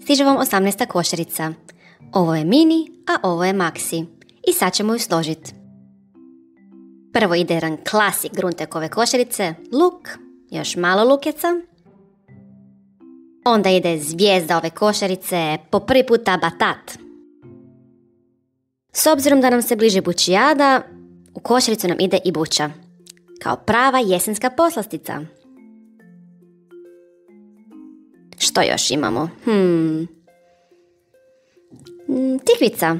stiže vam 18. košarica. Ovo je mini, a ovo je maxi. I sad ćemo ju složiti. Prvo ide jedan klasik Gruntekove košarice, luk, još malo lukeca. Onda ide zvijezda ove košarice, po prvi puta batat. S obzirom da nam se bliže bučijada, u košaricu nam ide i buča. Kao prava jesenska poslastica. Što još imamo? Tikvica.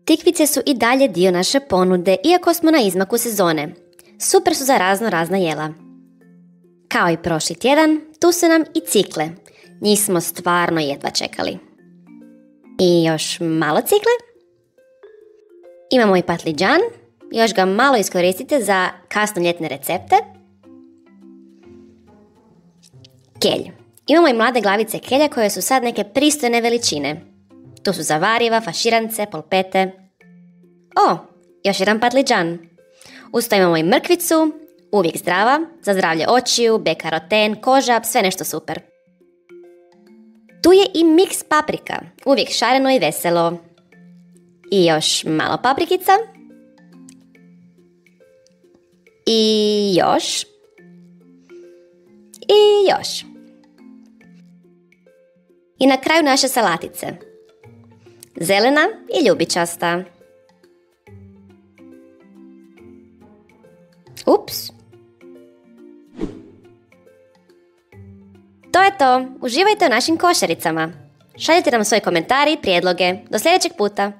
Tikvice su i dalje dio naše ponude, iako smo na izmaku sezone. Super su za razna jela. Kao i prošli tjedan, tu su nam i cikle. Njih smo stvarno jedva čekali. I još malo cikle. Imamo i patliđan. Još ga malo iskoristite za kasno ljetne recepte. Kelj. Imamo i mlade glavice kelja koje su sad neke pristojne veličine. Tu su zavariva, faširance, polpete. O, još jedan patliđan. Uz to imamo i mrkvicu, uvijek zdrava, za zdravlje očiju, beta-karoten, koža, sve nešto super. Tu je i miks paprika, uvijek šareno i veselo. I još malo paprikica. I još. I još. I na kraju naše salatice. Zelena i ljubičasta. Ups. To je to. Uživajte u našim košaricama. Šaljite nam svoje komentare i prijedloge. Do sljedećeg puta.